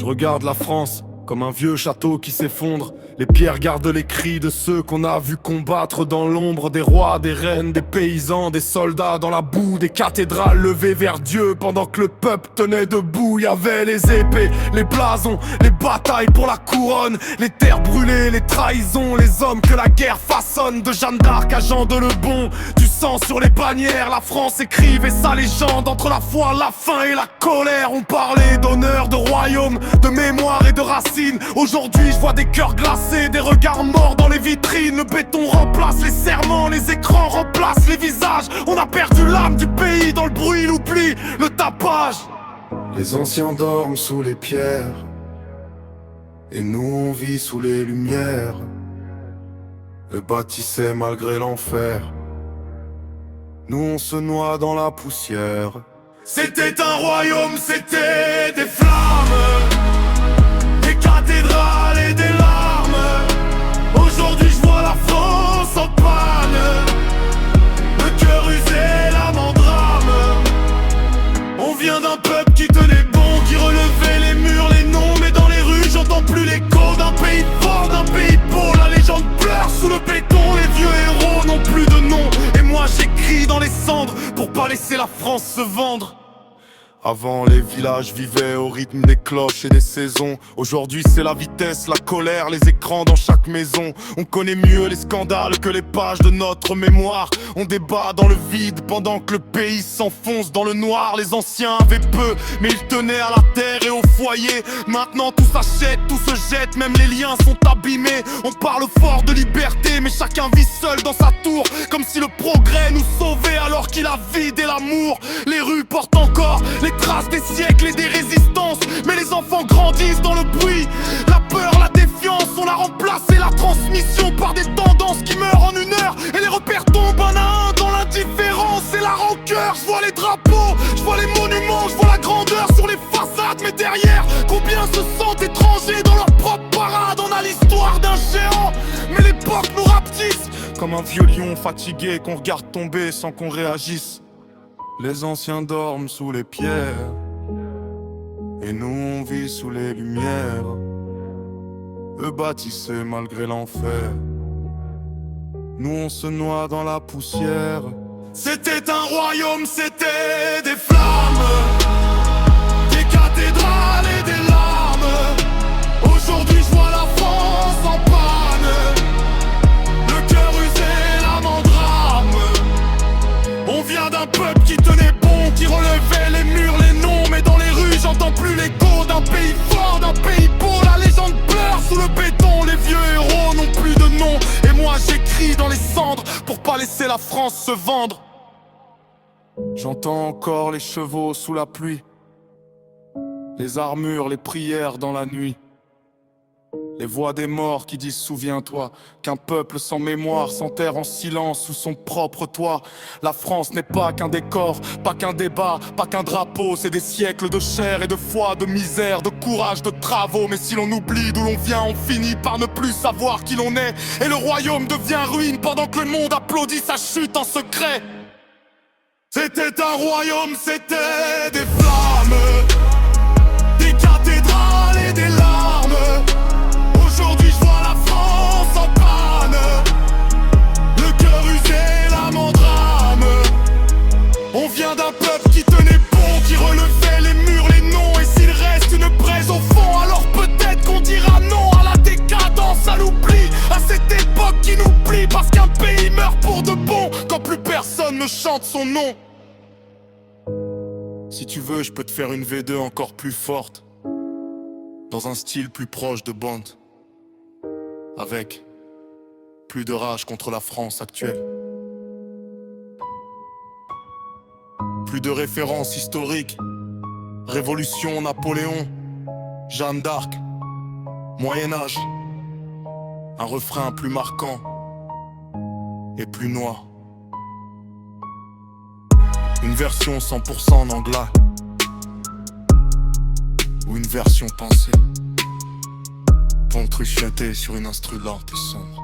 regarde la France comme un vieux château qui s'effondre. Les pierres gardent les cris de ceux qu'on a vus combattre dans l'ombre. Des rois, des reines, des paysans, des soldats dans la boue. Des cathédrales levées vers Dieu pendant que le peuple tenait debout. Y avait les épées, les blasons, les batailles pour la couronne, les terres brûlées, les trahisons, les hommes que la guerre façonne. De Jeanne d'Arc à Jean de Lebon, du sang sur les bannières. La France écrivait sa légende entre la foi, la faim et la colère. On parlait d'honneur, de royaume, de mémoire et de racines. Aujourd'hui je vois des cœurs glacés, des regards morts dans les vitrines. Le béton remplace les serments, les écrans remplacent les visages. On a perdu l'âme du pays dans le bruit, l'oubli, le tapage. Les anciens dorment sous les pierres, et nous on vit sous les lumières. Le bâtissait malgré l'enfer, nous on se noie dans la poussière. C'était un royaume, c'était des flammes, des cathédrales et des larmes. Aujourd'hui je vois la France en panne, le cœur usé, l'âme en drame. On vient d'un peuple qui tenait bon, qui relevait les murs, les noms. Mais dans les rues j'entends plus l'écho d'un pays fort, d'un pays beau. La légende pleure sous le béton, les vieux héros n'ont plus de nom. Et moi j'écris dans les cendres pour pas laisser la France se vendre. Avant les villages vivaient au rythme des cloches et des saisons. Aujourd'hui c'est la vitesse, la colère, les écrans dans chaque maison. On connaît mieux les scandales que les pages de notre mémoire. On débat dans le vide pendant que le pays s'enfonce dans le noir. Les anciens avaient peu, mais ils tenaient à la terre et au foyer. Maintenant tout s'achète, tout se jette, même les liens sont abîmés. On parle fort de liberté, mais chacun vit seul dans sa tour. Comme si le progrès nous sauvait alors qu'il a vidé l'amour. Les rues portent encore les traces des siècles et des résistances, mais les enfants grandissent dans le bruit. La peur, la défiance, on a remplacé la transmission par des tendances qui meurent en une heure. Et les repères tombent un à un dans l'indifférence et la rancœur. Je vois les drapeaux, je vois les monuments, je vois la grandeur sur les façades. Mais derrière, combien se sentent étrangers dans leur propre parade. On a l'histoire d'un géant, mais l'époque nous rapetisse. Comme un vieux lion fatigué qu'on regarde tomber sans qu'on réagisse. Les anciens dorment sous les pierres, et nous on vit sous les lumières. Eux bâtissaient malgré l'enfer, nous on se noie dans la poussière. C'était un royaume, c'était des flammes, des cathédrales et des larmes. Aujourd'hui je vois la France en panne, le cœur usé, l'âme en drame. On vient d'un peuple qui tenait bon, qui relevait les murs, les noms. Mais dans les rues j'entends plus l'écho d'un pays fort, d'un pays beau. La légende pleure sous le béton, les vieux héros n'ont plus de nom. Et moi j'écris dans les cendres pour pas laisser la France se vendre. J'entends encore les chevaux sous la pluie, les armures, les prières dans la nuit. Les voix des morts qui disent souviens-toi qu'un peuple sans mémoire s'enterre en silence sous son propre toit. La France n'est pas qu'un décor, pas qu'un débat, pas qu'un drapeau. C'est des siècles de chair et de foi, de misère, de courage, de travaux. Mais si l'on oublie d'où l'on vient, on finit par ne plus savoir qui l'on est. Et le royaume devient ruine pendant que le monde applaudit sa chute en secret. C'était un royaume, c'était des flammes, des cathédrales et des larmes. Aujourd'hui je vois la France en panne, le cœur usé, l'âme en drame. On vient d'un peuple qui tenait bon, qui relevait les murs, les noms. Et s'il reste une braise au fond, alors peut-être qu'on dira non à la décadence, à l'oubli, à cette époque qui nous plie. Parce qu'un pays meurt pour de bon quand plus personne ne chante son nom. Si tu veux, je peux te faire une V2 encore plus forte, dans un style plus proche de Bond, avec plus de rage contre la France actuelle, plus de références historiques. Révolution, Napoléon, Jeanne d'Arc, Moyen-Âge. Un refrain plus marquant et plus noir. Une version 100% en anglais, ou une version pensée, ponctuée sur une instru lente et sombre.